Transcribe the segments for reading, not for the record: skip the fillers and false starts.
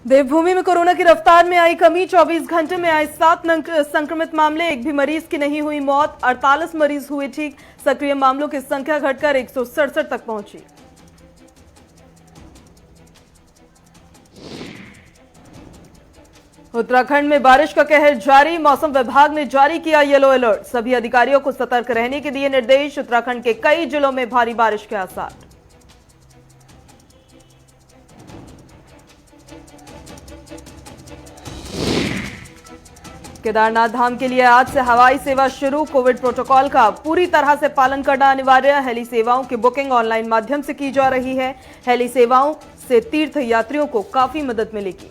देवभूमि में कोरोना की रफ्तार में आई कमी। 24 घंटे में आए 7 संक्रमित मामले, एक भी मरीज की नहीं हुई मौत। 48 मरीज हुए ठीक। सक्रिय मामलों की संख्या घटकर 167 तक पहुंची। उत्तराखंड में बारिश का कहर जारी। मौसम विभाग ने जारी किया येलो अलर्ट। सभी अधिकारियों को सतर्क रहने के दिए निर्देश। उत्तराखंड के कई जिलों में भारी बारिश के आसार। केदारनाथ धाम के लिए आज से हवाई सेवा शुरू। कोविड प्रोटोकॉल का पूरी तरह से पालन करना अनिवार्य। हेली सेवाओं की बुकिंग ऑनलाइन माध्यम से की जा रही है। हेली सेवाओं से तीर्थ यात्रियों को काफी मदद मिलेगी।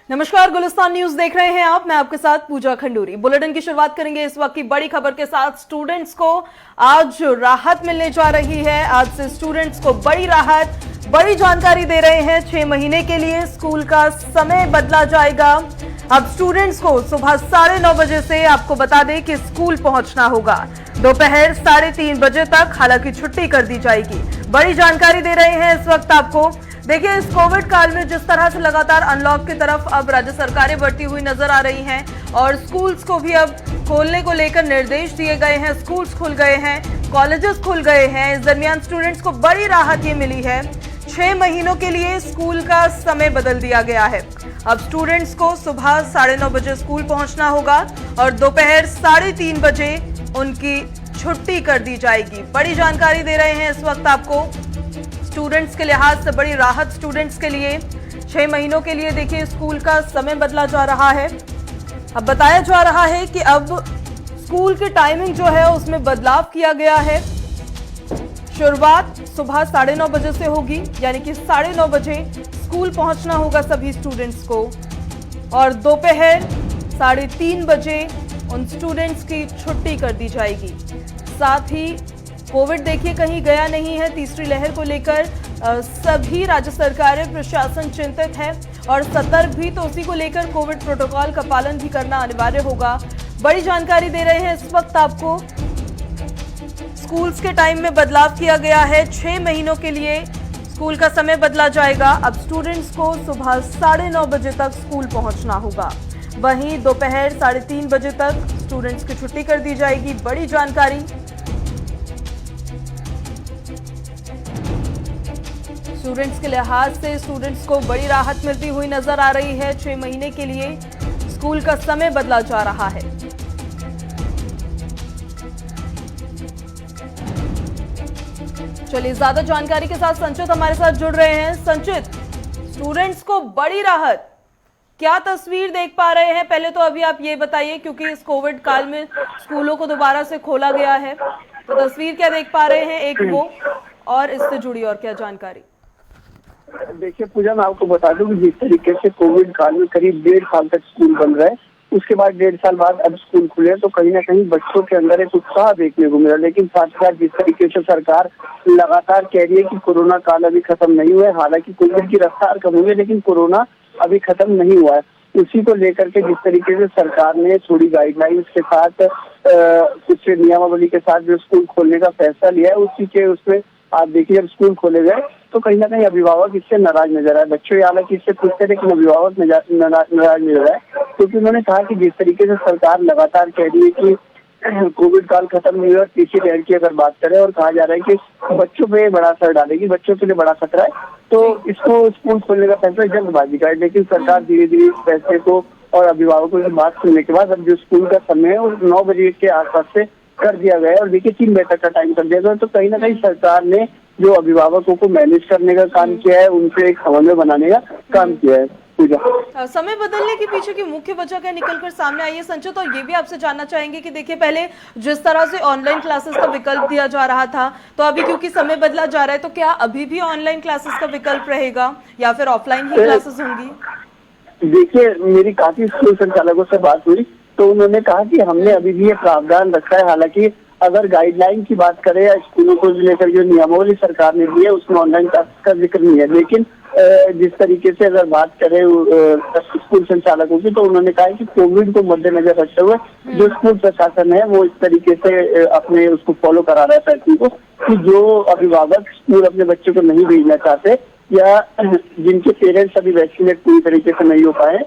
नमस्कार, गुलिस्तान न्यूज देख रहे हैं आप। मैं आपके साथ पूजा खंडूरी। बुलेटिन की शुरुआत करेंगे इस वक्त की बड़ी खबर के साथ। स्टूडेंट्स को आज राहत मिलने जा रही है। आज से स्टूडेंट्स को बड़ी राहत, बड़ी जानकारी दे रहे हैं। 6 महीने के लिए स्कूल का समय बदला जाएगा। अब स्टूडेंट्स को सुबह 9:30 बजे से आपको बता दें कि स्कूल पहुंचना होगा। दोपहर 3:30 बजे तक हालांकि छुट्टी कर दी जाएगी। बड़ी जानकारी दे रहे हैं इस वक्त आपको। देखिए, इस कोविड काल में जिस तरह से लगातार अनलॉक की तरफ अब राज्य सरकारें बढ़ती हुई नजर आ रही हैं और स्कूल्स को भी अब खोलने को लेकर निर्देश दिए गए हैं। स्कूल्स खुल गए हैं, कॉलेजेस खुल गए हैं। इस दरमियान स्टूडेंट्स को बड़ी राहत ये मिली है। 6 महीनों के लिए स्कूल का समय बदल दिया गया है। अब स्टूडेंट्स को सुबह 9:30 बजे स्कूल पहुंचना होगा और दोपहर 3:30 बजे उनकी छुट्टी कर दी जाएगी। बड़ी जानकारी दे रहे हैं इस वक्त आपको। स्टूडेंट्स के लिहाज से बड़ी राहत स्टूडेंट्स के लिए। 6 महीनों के लिए देखिए स्कूल का समय बदला जा रहा है। अब बताया जा रहा है कि अब स्कूल की टाइमिंग जो है उसमें बदलाव किया गया है। शुरुआत सुबह 9:30 बजे से होगी, यानी कि 9:30 बजे स्कूल पहुंचना होगा सभी स्टूडेंट्स को और दोपहर 3:30 बजे उन स्टूडेंट्स की छुट्टी कर दी जाएगी। साथ ही कोविड देखिए कहीं गया नहीं है। तीसरी लहर को लेकर सभी राज्य सरकारें, प्रशासन चिंतित है और सतर्क भी, तो उसी को लेकर कोविड प्रोटोकॉल का पालन भी करना अनिवार्य होगा। बड़ी जानकारी दे रहे हैं इस वक्त आपको। स्कूल्स के टाइम में बदलाव किया गया है। 6 महीनों के लिए स्कूल का समय बदला जाएगा। अब स्टूडेंट्स को सुबह 9:30 बजे तक स्कूल पहुंचना होगा। वहीं दोपहर 3:30 बजे तक स्टूडेंट्स की छुट्टी कर दी जाएगी। बड़ी जानकारी। स्टूडेंट्स के लिहाज से स्टूडेंट्स को बड़ी राहत मिलती हुई नजर आ रही है। 6 महीने के लिए स्कूल का समय बदला जा रहा है। चलिए, ज्यादा जानकारी के साथ संचित हमारे साथ जुड़ रहे हैं। संचित, स्टूडेंट्स को बड़ी राहत, क्या तस्वीर देख पा रहे हैं? पहले तो अभी आप ये बताइए, क्योंकि इस कोविड काल में स्कूलों को दोबारा से खोला गया है, तो तस्वीर क्या देख पा रहे हैं, एक वो और इससे जुड़ी और क्या जानकारी? देखिए पूजा, मैं आपको बता दूं कि जिस तरीके से कोविड काल में करीब 1.5 साल तक स्कूल बंद रहे, उसके बाद 1.5 साल बाद अब स्कूल खुले, तो कहीं ना कहीं बच्चों के अंदर एक उत्साह देखने को मिला। लेकिन साथ ही साथ जिस तरीके से सरकार लगातार कह रही है कि कोरोना काल अभी खत्म नहीं हुआ है, हालांकि कोविड की रफ्तार कम हुई है लेकिन कोरोना अभी खत्म नहीं हुआ है। उसी को लेकर के जिस तरीके से सरकार ने थोड़ी गाइडलाइंस के साथ कुछ नियमावली के साथ जो स्कूल खोलने का फैसला लिया है, उसी के उसमें आप देखिए जब स्कूल खोले गए तो कहीं ना कहीं अभिभावक इससे नाराज नजर आए। बच्चों हालांकि इससे खुश थे लेकिन अभिभावक नाराज नजर आए, क्योंकि उन्होंने कहा कि जिस तरीके से सरकार लगातार कह रही है कि कोविड काल खत्म नहीं हुआ, तीसरी लहर की अगर बात करें और कहा जा रहा है कि बच्चों पे बड़ा असर डालेगी, बच्चों के लिए बड़ा खतरा है, तो इसको स्कूल खोलने का फैसला जल्दबाजी का है। लेकिन सरकार धीरे धीरे इस फैसले को और अभिभावकों की बात सुनने के बाद अब जो स्कूल का समय है वो 9 बजे के आसपास से कर दिया गया है और देखिए 3 बजे तक का टाइम कर दिया गया। तो कहीं ना कहीं सरकार ने जो अभिभावकों को मैनेज करने का काम किया है, उनसे एक समन्वय बनाने का काम किया है। पूजा, समय बदलने के पीछे की मुख्य वजह क्या निकलकर सामने आई है संचित? और ये भी आपसे जानना चाहेंगे कि देखिए पहले जिस तरह से ऑनलाइन क्लासेस का विकल्प दिया जा रहा था, तो अभी क्योंकि समय बदला जा रहा है, तो क्या अभी भी ऑनलाइन क्लासेस का विकल्प रहेगा या फिर ऑफलाइन ही क्लासेस होंगी? देखिए, मेरी काफी स्कूल संचालकों से बात हुई तो उन्होंने कहा कि हमने अभी भी ये प्रावधान रखा है। हालांकि अगर गाइडलाइन की बात करें या स्कूलों को लेकर जो नियमावली सरकार ने दी है उसमें ऑनलाइन क्लास का जिक्र नहीं है। लेकिन जिस तरीके से अगर बात करें स्कूल संचालकों की, तो उन्होंने कहा कि कोविड को मद्देनजर रखते हुए जो स्कूल प्रशासन है वो इस तरीके से अपने उसको फॉलो करा रहा है फैसले को। कि जो अभिभावक स्कूल अपने बच्चों को नहीं भेजना चाहते या जिनके पेरेंट्स अभी वैक्सीनेट पूरी तरीके से नहीं हो पाए,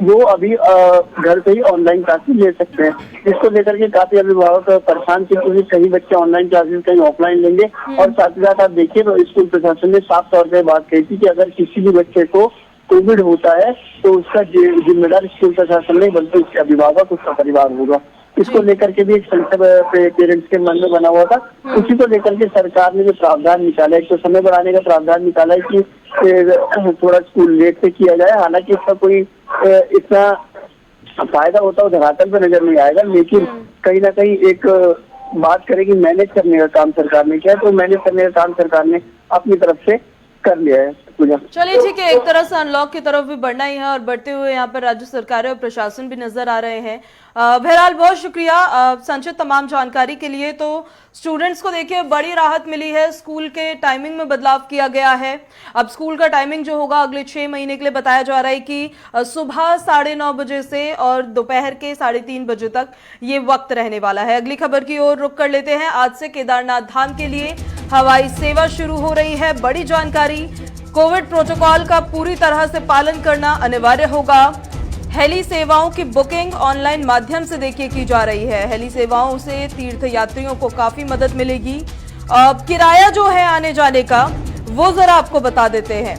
वो अभी घर से ही ऑनलाइन क्लासेस ले सकते हैं। इसको लेकर के काफी अभिभावक परेशान थे क्योंकि कहीं बच्चे ऑनलाइन क्लासेस कहीं ऑफलाइन लेंगे। और साथ ही साथ आप देखिए तो स्कूल प्रशासन ने साफ तौर पर बात कही थी कि अगर किसी भी बच्चे को कोविड होता है तो उसका जिम्मेदार स्कूल प्रशासन नहीं बल्कि उसके अभिभावक, उसका परिवार होगा। इसको लेकर के भी एक संकट पेरेंट्स के मन में बना हुआ था। उसी को लेकर के सरकार ने जो प्रावधान निकाला है, एक तो समय बढ़ाने का प्रावधान निकाला है कि थोड़ा स्कूल लेट से किया जाए। हालांकि इसका कोई इतना फायदा होता है धरातल पे नजर नहीं आएगा, लेकिन कहीं ना कहीं एक बात करें कि मैनेज करने का काम सरकार ने किया, तो मैनेज करने का काम सरकार ने अपनी तरफ से कर लिया है। पूजा चलिए ठीक है, एक तरह से अनलॉक की तरफ भी बढ़ना ही है और बढ़ते हुए यहाँ पर राज्य सरकारें और प्रशासन भी नजर आ रहे हैं। बहरहाल बहुत शुक्रिया संचित तमाम जानकारी के लिए। तो स्टूडेंट्स को देखिए बड़ी राहत मिली है, स्कूल के टाइमिंग में बदलाव किया गया है। अब स्कूल का टाइमिंग जो होगा अगले 6 महीने के लिए बताया जा रहा है कि सुबह 9:30 बजे से और दोपहर के 3:30 बजे तक ये वक्त रहने वाला है। अगली खबर की ओर रुख कर लेते हैं। आज से केदारनाथ धाम के लिए हवाई सेवा शुरू हो रही है। बड़ी जानकारी, कोविड प्रोटोकॉल का पूरी तरह से पालन करना अनिवार्य होगा। हेली सेवाओं की बुकिंग ऑनलाइन माध्यम से देखिए की जा रही है। हेली सेवाओं से तीर्थ यात्रियों को काफी मदद मिलेगी। किराया जो है आने जाने का वो जरा आपको बता देते हैं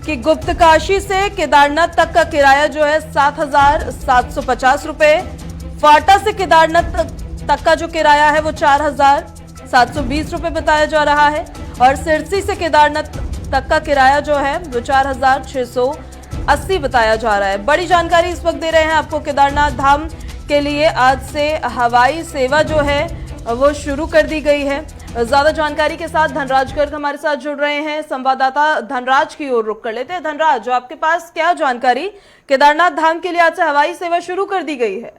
कि गुप्तकाशी से केदारनाथ तक का किराया जो है 7,750 रुपए। फाटा से केदारनाथ तक का जो किराया है वो 4,720 रुपए बताया जा रहा है। और सिरसी से केदारनाथ तक का किराया जो है वो 4,680 बताया जा रहा है। बड़ी जानकारी इस वक्त दे रहे हैं आपको। केदारनाथ धाम के लिए आज से हवाई सेवा जो है वो शुरू कर दी गई है। ज्यादा जानकारी के साथ धनराज गर्ग हमारे साथ जुड़ रहे हैं। संवाददाता धनराज की ओर रुख कर लेते हैं। धनराज, आपके पास क्या जानकारी, केदारनाथ धाम के लिए आज से हवाई सेवा शुरू कर दी गई है?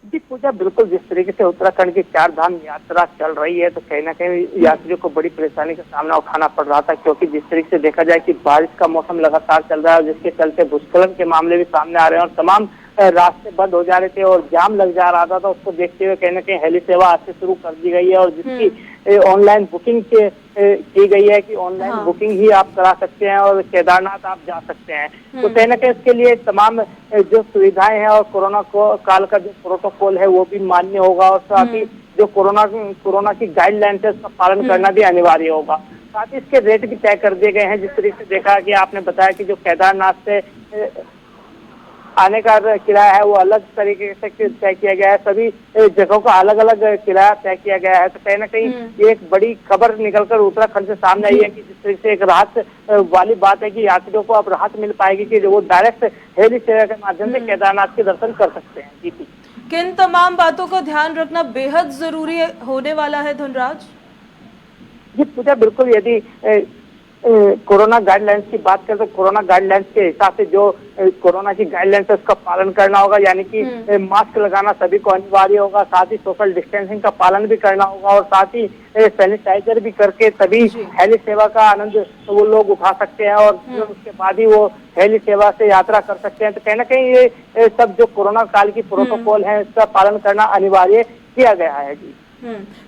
जी पूजा, बिल्कुल जिस तरीके से उत्तराखंड की 4 धाम यात्रा चल रही है तो कहीं ना कहीं यात्रियों को बड़ी परेशानी का सामना उठाना पड़ रहा था, क्योंकि जिस तरीके से देखा जाए कि बारिश का मौसम लगातार चल रहा है और जिसके चलते भूस्खलन के मामले भी सामने आ रहे हैं और तमाम रास्ते बंद हो जा रहे थे और जाम लग जा रहा था। तो उसको देखते हुए कहीं ना कहीं हेली सेवा आज से शुरू कर दी गई है और जिसकी ऑनलाइन बुकिंग की गई है कि ऑनलाइन बुकिंग ही आप करा सकते हैं और केदारनाथ आप जा सकते हैं। तो कहीं ना कहीं इसके लिए तमाम जो सुविधाएं हैं और कोरोना काल का जो प्रोटोकॉल है वो भी मान्य होगा और साथ ही जो कोरोना की गाइडलाइन है उसका पालन करना भी अनिवार्य होगा। साथ ही इसके रेट भी तय कर दिए गए हैं। जिस तरीके से देखा कि आपने बताया कि जो केदारनाथ से आने का किराया है वो अलग तरीके से तय किया गया है, सभी जगहों का अलग अलग किराया तय किया गया है। तो कहीं ना कहीं ये एक बड़ी खबर निकलकर उत्तराखंड से सामने आई है कि जिस तरीके से एक राहत वाली बात है कि यात्रियों को अब राहत मिल पाएगी कि वो डायरेक्ट हेली सेवा के माध्यम से केदारनाथ के दर्शन कर सकते हैं। जी किन तमाम बातों का ध्यान रखना बेहद जरूरी होने वाला है धनराज? जी पूजा, बिल्कुल यदि कोरोना गाइडलाइंस की बात करें तो कोरोना गाइडलाइंस के हिसाब से जो कोरोना की गाइडलाइंस है उसका पालन करना होगा, यानी कि मास्क लगाना सभी को अनिवार्य होगा। साथ ही सोशल डिस्टेंसिंग का पालन भी करना होगा और साथ ही सैनिटाइजर भी करके तभी हेली सेवा का आनंद वो लोग उठा सकते हैं और उसके बाद ही वो हेली सेवा से यात्रा कर सकते हैं। तो कहीं ना कहीं ये सब जो कोरोना काल की प्रोटोकॉल है इसका पालन करना अनिवार्य किया गया है। जी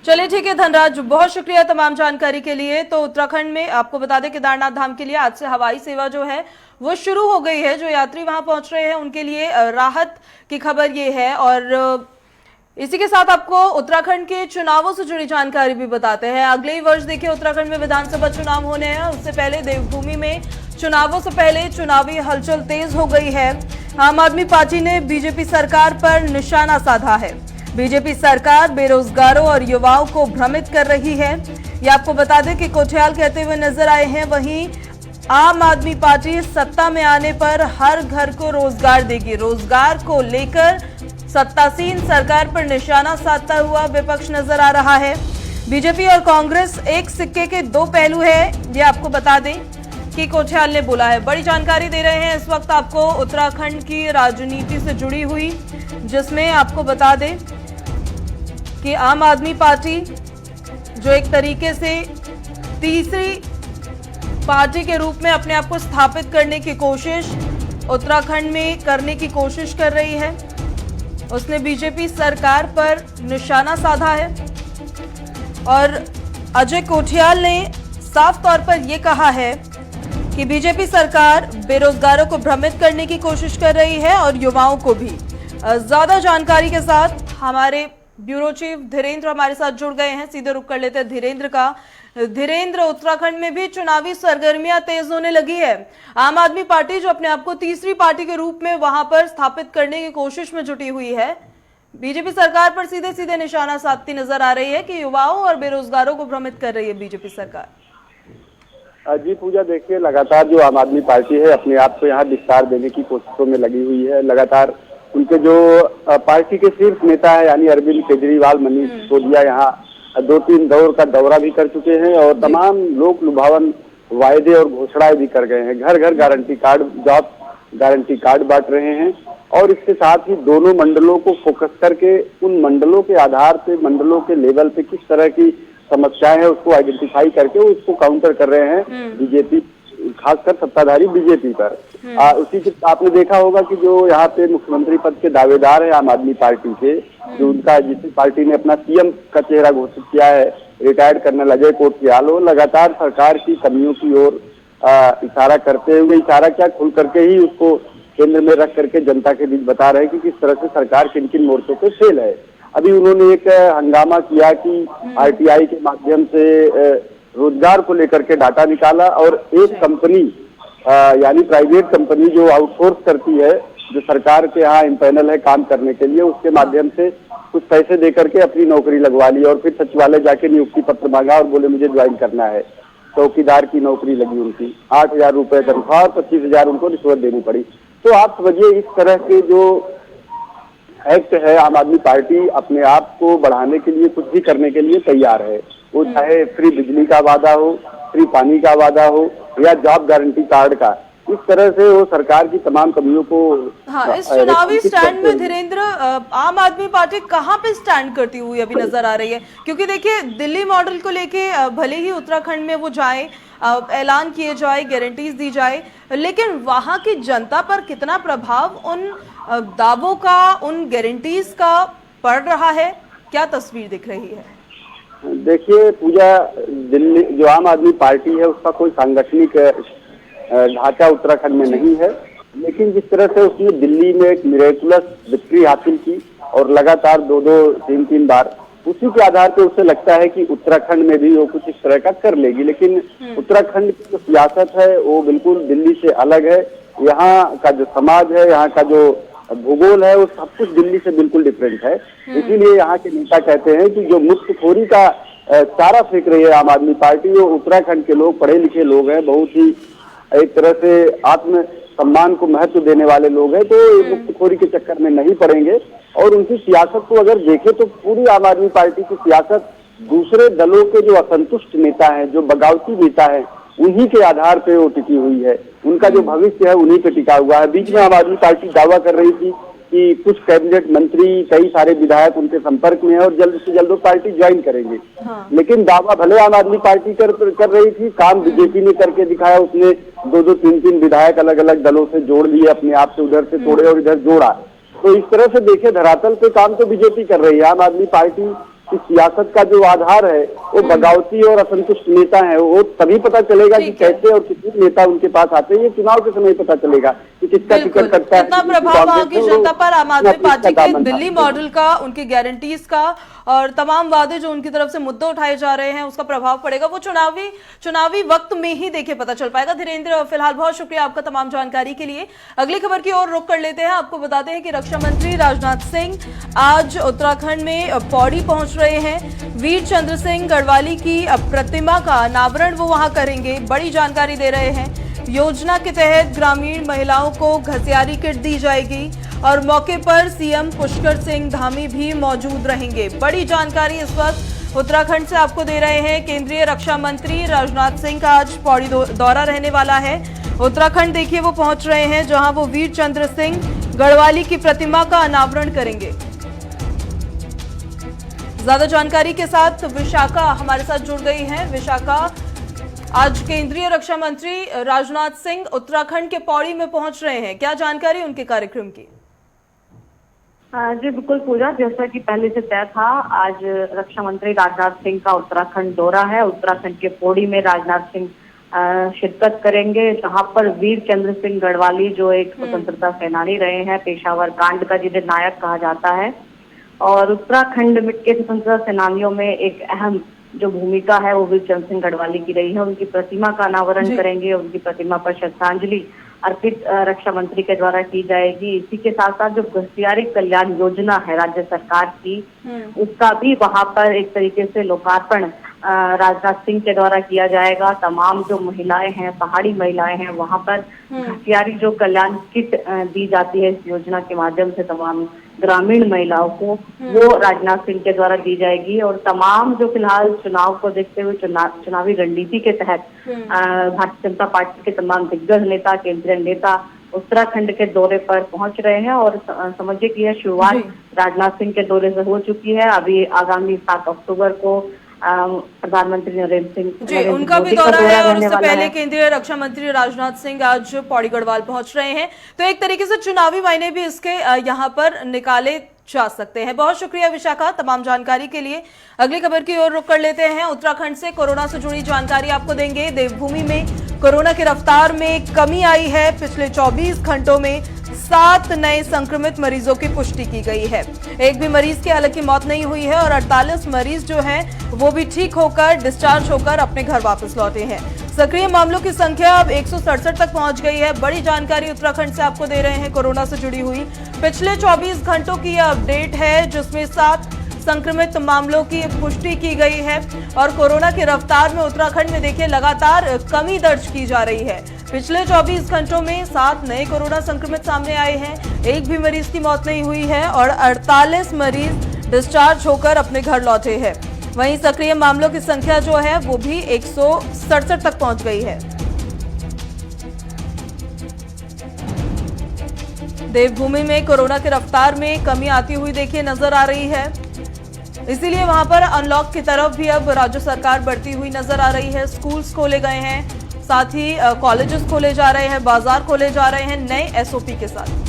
चलिए ठीक है धनराज, बहुत शुक्रिया तमाम जानकारी के लिए। तो उत्तराखंड में आपको बता दें केदारनाथ धाम के लिए आज से हवाई सेवा जो है वो शुरू हो गई है। जो यात्री वहां पहुंच रहे हैं उनके लिए राहत की खबर ये है। और इसी के साथ आपको उत्तराखंड के चुनावों से जुड़ी जानकारी भी बताते हैं। अगले ही वर्ष देखिए उत्तराखंड में विधानसभा चुनाव होने हैं। उससे पहले देवभूमि में चुनावों से पहले चुनावी हलचल तेज हो गई है। आम आदमी पार्टी ने बीजेपी सरकार पर निशाना साधा है। बीजेपी सरकार बेरोजगारों और युवाओं को भ्रमित कर रही है, ये आपको बता दें कि कोठियाल कहते हुए नजर आए हैं। वहीं आम आदमी पार्टी सत्ता में आने पर हर घर को रोजगार देगी। रोजगार को लेकर सत्तासीन सरकार पर निशाना साधता हुआ विपक्ष नजर आ रहा है। बीजेपी और कांग्रेस एक सिक्के के 2 पहलू है, ये आपको बता दें कि कोठियाल ने बोला है। बड़ी जानकारी दे रहे हैं इस वक्त आपको उत्तराखंड की राजनीति से जुड़ी हुई, जिसमें आपको बता दें कि आम आदमी पार्टी जो एक तरीके से तीसरी पार्टी के रूप में अपने आप को स्थापित करने की कोशिश उत्तराखंड में करने की कोशिश कर रही है, उसने बीजेपी सरकार पर निशाना साधा है। और अजय कोठियाल ने साफ तौर पर यह कहा है कि बीजेपी सरकार बेरोजगारों को भ्रमित करने की कोशिश कर रही है और युवाओं को भी। ज्यादा जानकारी के साथ हमारे ब्यूरो चीफ धीरेन्द्र हमारे साथ जुड़ गए हैं। सीधे रुख कर लेते हैं धीरेन्द्र का। धीरेन्द्र, उत्तराखंड में भी चुनावी सरगर्मियां तेज होने लगी है। आम आदमी पार्टी जो अपने आप को तीसरी पार्टी के रूप में वहां पर स्थापित करने की कोशिश में जुटी हुई है, बीजेपी सरकार पर सीधे सीधे निशाना साधती नजर आ रही है कि युवाओं और बेरोजगारों को भ्रमित कर रही है बीजेपी सरकार। जी पूजा, देखिए लगातार जो आम आदमी पार्टी है अपने आप को यहाँ विस्तार देने की कोशिशों में लगी हुई है। लगातार उनके जो पार्टी के शीर्ष नेता है यानी अरविंद केजरीवाल, मनीष सिसोदिया यहाँ 2-3 दौर का दौरा भी कर चुके हैं और तमाम लोक लुभावन वायदे और घोषणाएं भी कर गए हैं। घर घर guarantee card, job guarantee card बांट रहे हैं और इसके साथ ही दोनों मंडलों को फोकस करके उन मंडलों के आधार पे, मंडलों के लेवल पे किस तरह की समस्याएं है उसको आइडेंटिफाई करके उसको काउंटर कर रहे हैं बीजेपी, खासकर सत्ताधारी बीजेपी पर। उसी के आपने देखा होगा कि जो यहाँ पे मुख्यमंत्री पद के दावेदार है आम आदमी पार्टी के, जो उनका जिस पार्टी ने अपना सीएम का चेहरा घोषित किया है, रिटायर्ड कर्नल अजय कोठियाल, वो लगातार सरकार की कमियों की ओर इशारा करते हुए, इशारा क्या खुल करके ही उसको केंद्र में रख करके जनता के बीच बता रहे हैं कि किस तरह से सरकार किन किन मोर्चों पे फेल है। अभी उन्होंने एक हंगामा किया कि आरटीआई के माध्यम से रोजगार को लेकर के डाटा निकाला और एक कंपनी यानी प्राइवेट कंपनी जो आउटसोर्स करती है, जो सरकार के यहाँ इम्पैनल है काम करने के लिए, उसके माध्यम से कुछ पैसे देकर के अपनी नौकरी लगवा ली और फिर सचिवालय जाके नियुक्ति पत्र मांगा और बोले मुझे ज्वाइन करना है। चौकीदार की नौकरी लगी उनकी, 8,000 रुपए तनख्वाह और 25,000 उनको रिश्वत देनी पड़ी। तो आप समझिए इस तरह के जो एक्ट है, आम आदमी पार्टी अपने आप को बढ़ाने के लिए कुछ भी करने के लिए तैयार है। वो चाहे फ्री बिजली का वादा हो, फ्री पानी का वादा हो या जॉब गारंटी कार्ड का, इस तरह से वो सरकार की तमाम कमियों को। हाँ, इस चुनावी स्टैंड में धीरेन्द्र आम आदमी पार्टी कहाँ पे स्टैंड करती हुई अभी नजर आ रही है? क्योंकि देखिए दिल्ली मॉडल को लेके भले ही उत्तराखंड में वो जाए, ऐलान किए जाए, गारंटीज दी जाए, लेकिन वहां की जनता पर कितना प्रभाव उन दावों का, उन गारंटीज का पड़ रहा है, क्या तस्वीर दिख रही है? देखिए पूजा, दिल्ली जो आम आदमी पार्टी है उसका कोई सांगठनिक ढांचा उत्तराखंड में नहीं है, लेकिन जिस तरह से उसने दिल्ली में एक मिरेकुलस विक्ट्री हासिल की और लगातार 2-2, 3-3 बार, उसी के आधार पे उसे लगता है कि उत्तराखंड में भी वो कुछ इस तरह का कर लेगी। लेकिन उत्तराखंड की जो सियासत है वो बिल्कुल दिल्ली से अलग है। यहाँ का जो समाज है, यहाँ का जो भूगोल है, वो सब कुछ दिल्ली से बिल्कुल डिफरेंट है। इसीलिए यहाँ के नेता कहते हैं कि जो मुफ्तखोरी का चारा फेंक रही है आम आदमी पार्टी, वो उत्तराखंड के लोग पढ़े लिखे लोग हैं, बहुत ही एक तरह से आत्म सम्मान को महत्व देने वाले लोग हैं, तो मुफ्तखोरी के चक्कर में नहीं पड़ेंगे। और उनकी सियासत को अगर देखें तो पूरी आम आदमी पार्टी की सियासत दूसरे दलों के जो असंतुष्ट नेता हैं, जो बगावती नेता हैं, उन्हीं के आधार पे वो टिकी हुई है। उनका जो भविष्य है उन्हीं पे टिका हुआ है। बीच में आम आदमी पार्टी दावा कर रही थी कि कुछ कैबिनेट मंत्री, कई सारे विधायक उनके संपर्क में है और जल्द से जल्द वो पार्टी ज्वाइन करेंगे। लेकिन दावा भले आम आदमी पार्टी कर रही थी, काम बीजेपी ने करके दिखाया। उसने 2-2, 3-3 विधायक अलग अलग दलों से जोड़ लिए, अपने आप से उधर से तोड़े और इधर जोड़ा। तो इस तरह से देखिए धरातल पे काम तो बीजेपी कर रही है। आम आदमी पार्टी की सियासत का जो आधार है वो बगावती और असंतुष्ट नेता है। वो तभी पता चलेगा कि कैसे और कितने नेता उनके पास आते हैं, ये चुनाव के समय पता चलेगा कि किसका टिकट कटता है, कितना प्रभाव वहाँ की जनता पर आम आदमी पार्टी के दिल्ली मॉडल का, उनकी गारंटीज का और तमाम वादे जो उनकी तरफ से मुद्दे उठाए जा रहे हैं उसका प्रभाव पड़ेगा। वो चुनावी वक्त में ही देखिए पता चल पाएगा। धीरेन्द्र, फिलहाल बहुत शुक्रिया आपका तमाम जानकारी के लिए। अगली खबर की ओर रुख कर लेते हैं। आपको बताते हैं कि रक्षा मंत्री राजनाथ सिंह आज उत्तराखंड में पौड़ी पहुंच रहे हैं। वीर चंद्र सिंह गढ़वाली की प्रतिमा का अनावरण वो वहां करेंगे। बड़ी जानकारी दे रहे हैं। योजना के तहत ग्रामीण महिलाओं को घसियारी किट दी जाएगी और मौके पर सीएम पुष्कर सिंह धामी भी मौजूद रहेंगे। बड़ी जानकारी इस वक्त उत्तराखंड से आपको दे रहे हैं। केंद्रीय रक्षा मंत्री राजनाथ सिंह का आज पौड़ी दौरा रहने वाला है। उत्तराखंड देखिए वो पहुंच रहे हैं, जहां वो वीर चंद्र सिंह गढ़वाली की प्रतिमा का अनावरण करेंगे। ज्यादा जानकारी के साथ विशाखा हमारे साथ जुड़ गई हैं। विशाखा, आज केंद्रीय रक्षा मंत्री राजनाथ सिंह उत्तराखंड के पौड़ी में पहुंच रहे हैं, क्या जानकारी उनके कार्यक्रम की? जी बिल्कुल पूजा, जैसा कि पहले से तय था, आज रक्षा मंत्री राजनाथ सिंह का उत्तराखंड दौरा है। उत्तराखंड के पौड़ी में राजनाथ सिंह शिरकत करेंगे, जहां पर वीर चंद्र सिंह गढ़वाली, जो एक स्वतंत्रता सेनानी रहे हैं, पेशावर कांड का जिन्हें नायक कहा जाता है, और उत्तराखंड के स्वतंत्रता सेनानियों में एक अहम जो भूमिका है वो वीर चंद्र सिंह गढ़वाली की रही है। उनकी प्रतिमा का अनावरण करेंगे, उनकी प्रतिमा पर श्रद्धांजलि अर्पित रक्षा मंत्री के द्वारा की जाएगी। इसी के साथ साथ जो घसियारी कल्याण योजना है राज्य सरकार की, उसका भी वहां पर एक तरीके से लोकार्पण राजनाथ सिंह के द्वारा किया जाएगा। तमाम जो महिलाएं हैं, पहाड़ी महिलाएं हैं, वहां पर घसियारी जो कल्याण किट दी जाती है इस योजना के माध्यम से तमाम ग्रामीण महिलाओं को, वो राजनाथ सिंह के द्वारा दी जाएगी। और तमाम जो फिलहाल चुनाव को देखते हुए चुनावी रणनीति के तहत भारतीय जनता पार्टी के तमाम दिग्गज नेता, केंद्रीय नेता उत्तराखंड के दौरे पर पहुंच रहे हैं। और समझिए कि यह शुरुआत राजनाथ सिंह के दौरे से हो चुकी है। अभी आगामी 7 अक्टूबर को प्रधानमंत्री नरेंद्र उनका भी दौरा है और उससे पहले केंद्रीय रक्षा मंत्री राजनाथ सिंह आज पौड़ी गढ़वाल पहुंच रहे हैं। तो एक तरीके से चुनावी मायने भी इसके यहाँ पर निकाले जा सकते हैं। बहुत शुक्रिया विशाखा तमाम जानकारी के लिए। अगली खबर की ओर रुख कर लेते हैं। उत्तराखंड से कोरोना से जुड़ी जानकारी आपको देंगे। देवभूमि में कोरोना की रफ्तार में कमी आई है। पिछले 24 घंटों में 7 नए संक्रमित मरीजों की पुष्टि की गई है। एक भी मरीज की हालांकि मौत नहीं हुई है और 48 मरीज जो हैं वो भी ठीक होकर डिस्चार्ज होकर अपने घर वापस लौटे हैं। सक्रिय मामलों की संख्या अब 167 तक पहुंच गई है। बड़ी जानकारी उत्तराखंड से आपको दे रहे हैं कोरोना से जुड़ी हुई। पिछले 24 घंटों की यह अपडेट है जिसमें 7 संक्रमित मामलों की पुष्टि की गई है। और कोरोना की रफ्तार में उत्तराखंड में देखिए लगातार कमी दर्ज की जा रही है। पिछले 24 घंटों में 7 नए कोरोना संक्रमित सामने आए हैं। एक भी मरीज की मौत नहीं हुई है और 48 मरीज डिस्चार्ज होकर अपने घर लौटे हैं। वहीं सक्रिय मामलों की संख्या जो है वो भी 167 तक पहुंच गई है। देवभूमि में कोरोना की रफ्तार में कमी आती हुई देखिए नजर आ रही है। इसीलिए वहां पर अनलॉक की तरफ भी अब राज्य सरकार बढ़ती हुई नजर आ रही है। स्कूल्स खोले गए हैं, साथ ही कॉलेजेस खोले जा रहे हैं, बाजार खोले जा रहे हैं नए एसओपी के साथ।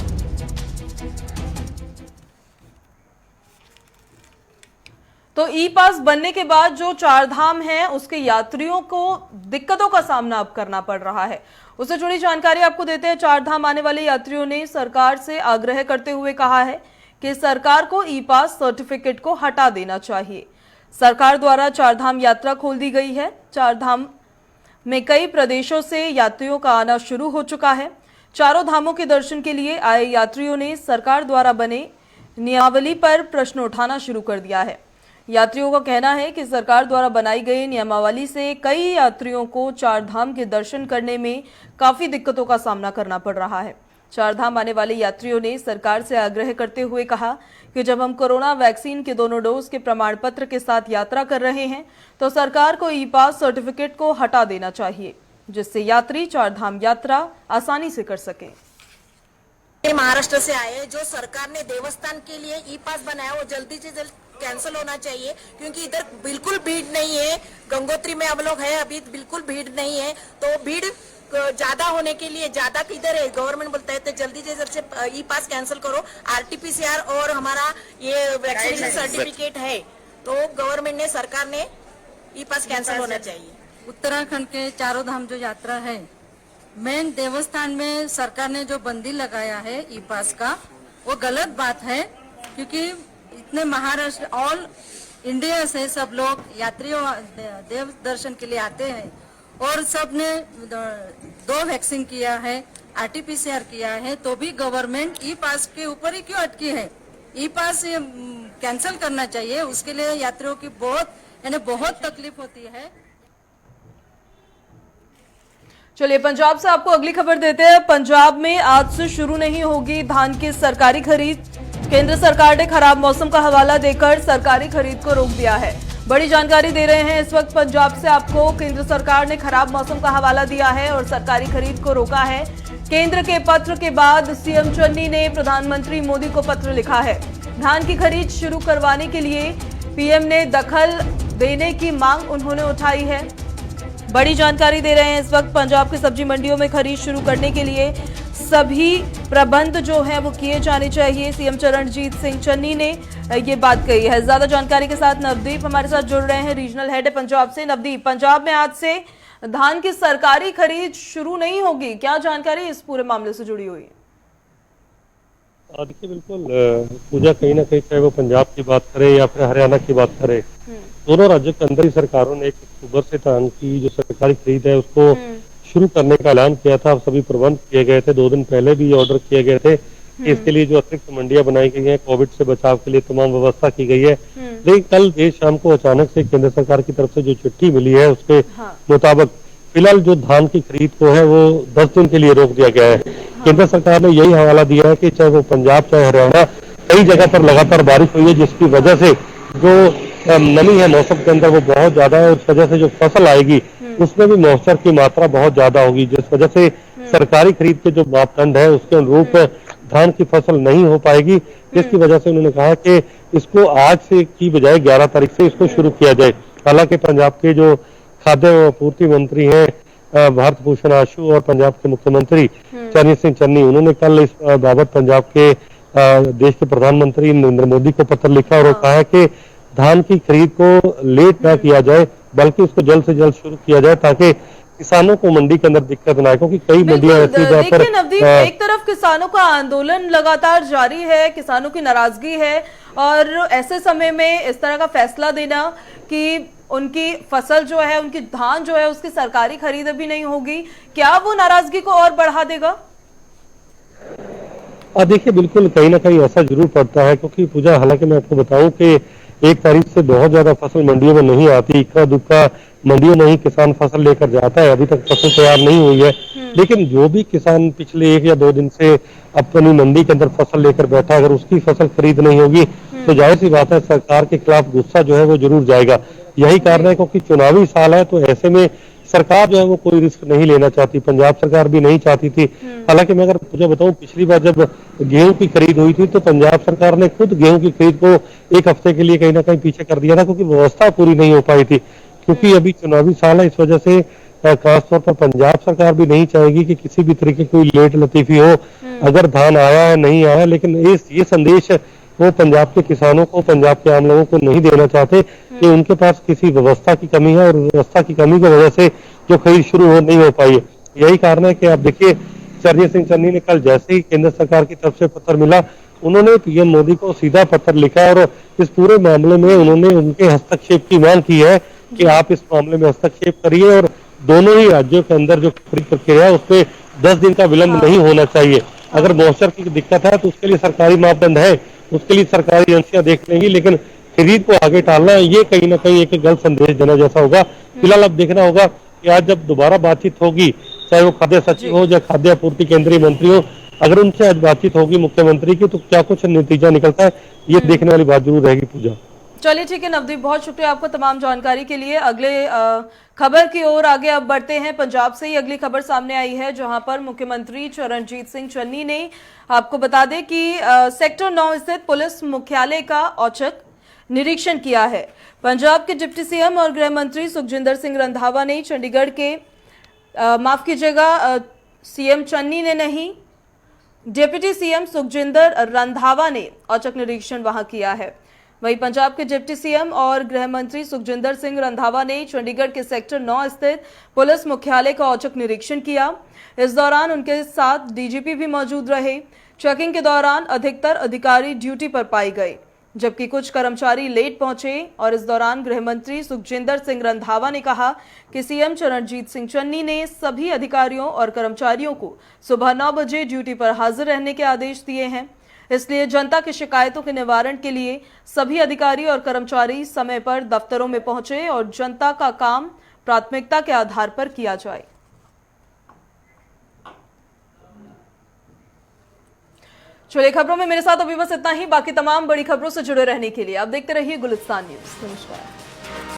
तो ई पास बनने के बाद जो 4 धाम है उसके यात्रियों को दिक्कतों का सामना अब करना पड़ रहा है। उससे जुड़ी जानकारी आपको देते हैं। 4 धाम आने वाले यात्रियों ने सरकार से आग्रह करते हुए कहा है कि सरकार को ई पास सर्टिफिकेट को हटा देना चाहिए। सरकार द्वारा 4 धाम यात्रा खोल दी गई है। 4 धाम में कई प्रदेशों से यात्रियों का आना शुरू हो चुका है। चारों धामों के दर्शन के लिए आए यात्रियों ने सरकार द्वारा बने नियमावली पर प्रश्न उठाना शुरू कर दिया है। यात्रियों का कहना है कि सरकार द्वारा बनाई गई नियमावली से कई यात्रियों को 4 धाम के दर्शन करने में काफी दिक्कतों का सामना करना पड़ रहा है। 4 धाम आने वाले यात्रियों ने सरकार से आग्रह करते हुए कहा कि जब हम कोरोना वैक्सीन के दोनों डोज के प्रमाण पत्र के साथ यात्रा कर रहे हैं तो सरकार को ई पास सर्टिफिकेट को हटा देना चाहिए, जिससे यात्री 4 धाम यात्रा आसानी से कर सकें। महाराष्ट्र से आए, जो सरकार ने देवस्थान के लिए ई पास बनाया वो जल्दी से जल्द कैंसिल होना चाहिए, क्योंकि इधर बिल्कुल भीड़ नहीं है। गंगोत्री में हम लोग हैं, अभी बिल्कुल भीड़ नहीं है। तो भीड़ ज्यादा होने के लिए ज्यादा किधर है, गवर्नमेंट बोलता है तो जल्दी से ई पास कैंसिल करो। आरटीपीसीआर और हमारा ये वैक्सीनेशन सर्टिफिकेट है, तो गवर्नमेंट ने, सरकार ने ई पास कैंसिल होना चाहिए। उत्तराखंड के चारों धाम जो यात्रा है, मेन देवस्थान में सरकार ने जो बंदी लगाया है ई पास का, वो गलत बात है। क्योंकि इतने महाराष्ट्र ऑल इंडिया से सब लोग यात्रियों देव दर्शन के लिए आते हैं और सब ने 2 वैक्सीन किया है, आरटीपीसीआर किया है, तो भी गवर्नमेंट ई पास के ऊपर ही क्यों अटकी है। ई पास कैंसिल करना चाहिए, उसके लिए यात्रियों की बहुत तकलीफ होती है। चलिए पंजाब से आपको अगली खबर देते हैं। पंजाब में आज से शुरू नहीं होगी धान की सरकारी खरीद। केंद्र सरकार ने खराब मौसम का हवाला देकर सरकारी खरीद को रोक दिया है। बड़ी जानकारी दे रहे हैं इस वक्त पंजाब से आपको। केंद्र सरकार ने खराब मौसम का हवाला दिया है और सरकारी खरीद को रोका है। केंद्र के पत्र के बाद सीएम चन्नी ने प्रधानमंत्री मोदी को पत्र लिखा है। धान की खरीद शुरू करवाने के लिए पीएम ने दखल देने की मांग उन्होंने उठाई है। बड़ी जानकारी दे रहे हैं इस वक्त। पंजाब की सब्जी मंडियों में खरीद शुरू करने के लिए सभी प्रबंध जो है वो किए जाने चाहिए। सीएम चरणजीत सिंह चन्नी ने ये बात कही है। ज्यादा जानकारी के साथ नवदीप हमारे साथ जुड़ रहे हैं, रीजनल हेड है पंजाब से। नवदीप, पंजाब में आज से धान की सरकारी खरीद शुरू नहीं होगी, क्या जानकारी इस पूरे मामले से जुड़ी हुई है? देखिए, बिल्कुल पूजा, कहीं ना कहीं चाहे वो पंजाब की बात करे या फिर हरियाणा की बात करे, दोनों राज्यों के अंदर ही सरकारों ने 1 अक्टूबर से धान की जो सरकारी खरीद है उसको शुरू करने का ऐलान किया था। सभी प्रबंध किए गए थे, 2 दिन पहले भी ऑर्डर किए गए थे कि इसके लिए जो अतिरिक्त मंडियां बनाई गई हैं, कोविड से बचाव के लिए तमाम व्यवस्था की गई है। लेकिन कल देर शाम को अचानक से केंद्र सरकार की तरफ से जो चिट्ठी मिली है उसके मुताबिक फिलहाल जो धान की खरीद को है वो 10 दिन के लिए रोक दिया गया है। केंद्र सरकार ने यही हवाला दिया है कि चाहे वो पंजाब चाहे हरियाणा, कई जगह पर लगातार बारिश हुई है जिसकी वजह से जो नमी है मौसम के अंदर वो बहुत ज्यादा है। उस वजह से जो फसल आएगी उसमें भी मॉइस्चर की मात्रा बहुत ज्यादा होगी, जिस वजह से सरकारी खरीद के जो मापदंड है उसके अनुरूप धान की फसल नहीं हो पाएगी। जिसकी वजह से उन्होंने कहा कि इसको आज से की बजाय 11 तारीख से इसको शुरू किया जाए। हालांकि पंजाब के जो खाद्य एवं आपूर्ति मंत्री हैं भारत भूषण आशु और पंजाब के मुख्यमंत्री चरणजीत सिंह चन्नी, उन्होंने कल इस बाबत पंजाब के देश के प्रधानमंत्री नरेंद्र मोदी को पत्र लिखा और कहा है कि धान की खरीद को लेट ना किया जाए बल्कि उसको जल्द से जल्द शुरू किया जाए ताकि किसानों को मंडी के अंदर दिक्कत ना आए, क्योंकि कई मंडियां ऐसी जहाँ पर नवदीप, एक तरफ किसानों का आंदोलन लगातार जारी है, किसानों की नाराजगी है और ऐसे समय में इस तरह का फैसला देना कि उनकी फसल जो है, उनकी धान जो है उसकी सरकारी खरीद भी नहीं होगी, क्या वो नाराजगी को और बढ़ा देगा? देखिए, बिल्कुल कहीं ना कहीं ऐसा जरूर पड़ता है, क्योंकि पूजा, हालांकि मैं आपको बताऊं कि 1 तारीख से बहुत ज्यादा फसल मंडियों में नहीं आती, इक्का दुक्का मंडियों में ही किसान फसल लेकर जाता है। अभी तक फसल तैयार नहीं हुई है, लेकिन जो भी किसान पिछले 1 या 2 दिन से अपनी मंडी के अंदर फसल लेकर बैठा, अगर उसकी फसल खरीद नहीं होगी तो जाहिर सी बात है सरकार के खिलाफ गुस्सा जो है वो जरूर जाएगा। यही कारण है, क्योंकि चुनावी साल है तो ऐसे में सरकार जो है वो कोई रिस्क नहीं लेना चाहती, पंजाब सरकार भी नहीं चाहती थी। हालांकि मैं अगर मुझे बताऊं, पिछली बार जब गेहूं की खरीद हुई थी तो पंजाब सरकार ने खुद गेहूं की खरीद को 1 हफ्ते के लिए कहीं ना कहीं पीछे कर दिया था, क्योंकि व्यवस्था पूरी नहीं हो पाई थी। क्योंकि अभी चुनावी साल है, इस वजह से खासतौर पर पंजाब सरकार भी नहीं चाहेगी कि किसी भी तरीके की कोई लेट लतीफी हो, अगर धान आया है नहीं आया। लेकिन ये संदेश वो पंजाब के किसानों को, पंजाब के आम लोगों को नहीं देना चाहते कि उनके पास किसी व्यवस्था की कमी है और व्यवस्था की कमी की वजह से जो खरीद शुरू नहीं हो पाई है। यही कारण है कि आप देखिए, चरणजीत सिंह चन्नी ने कल जैसे ही केंद्र सरकार की तरफ से पत्र मिला, उन्होंने पीएम मोदी को सीधा पत्र लिखा और इस पूरे मामले में उन्होंने उनके हस्तक्षेप की मांग की है कि आप इस मामले में हस्तक्षेप करिए और दोनों ही राज्यों के अंदर जो खरीद प्रक्रिया है उसमें 10 दिन का विलंब नहीं होना चाहिए। अगर मॉइस्चर की दिक्कत है तो उसके लिए सरकारी मापदंड है, उसके लिए सरकारी एजेंसियां देख लेंगी, लेकिन खरीद को आगे टालना ये कहीं ना कहीं एक गलत संदेश देना जैसा होगा। फिलहाल अब देखना होगा कि आज जब दोबारा बातचीत होगी, चाहे वो खाद्य सचिव हो या खाद्य आपूर्ति केंद्रीय मंत्री हो, अगर उनसे आज बातचीत होगी मुख्यमंत्री की तो क्या कुछ नतीजा निकलता है, ये देखने वाली बात जरूर रहेगी। पूजा, चलिए ठीक है नवदीप, बहुत शुक्रिया आपको तमाम जानकारी के लिए। अगले खबर की ओर आगे अब बढ़ते हैं। पंजाब से ही अगली खबर सामने आई है, जहां पर मुख्यमंत्री चरणजीत सिंह चन्नी ने, आपको बता दें कि सेक्टर 9 स्थित पुलिस मुख्यालय का औचक निरीक्षण किया है। पंजाब के डिप्टी सीएम और गृह मंत्री सुखजिंदर सिंह रंधावा ने चंडीगढ़ के माफ कीजिएगा, सीएम चन्नी ने नहीं, डिप्टी सीएम सुखजिंदर रंधावा ने औचक निरीक्षण वहां किया है। वहीं पंजाब के डिप्टी सीएम और गृह मंत्री सुखजिंदर सिंह रंधावा ने चंडीगढ़ के सेक्टर 9 स्थित पुलिस मुख्यालय का औचक निरीक्षण किया। इस दौरान उनके साथ डीजीपी भी मौजूद रहे। चेकिंग के दौरान अधिकतर अधिकारी ड्यूटी पर पाए गए, जबकि कुछ कर्मचारी लेट पहुंचे और इस दौरान गृह मंत्री सुखजिंदर सिंह रंधावा ने कहा कि सीएम चरणजीत सिंह चन्नी ने सभी अधिकारियों और कर्मचारियों को सुबह 9 बजे ड्यूटी पर हाजिर रहने के आदेश दिए हैं, इसलिए जनता की शिकायतों के निवारण के लिए सभी अधिकारी और कर्मचारी समय पर दफ्तरों में पहुंचे और जनता का काम प्राथमिकता के आधार पर किया जाए। चलिए, खबरों में मेरे साथ अभी बस इतना ही। बाकी तमाम बड़ी खबरों से जुड़े रहने के लिए आप देखते रहिए गुलिस्तान न्यूज। नमस्कार।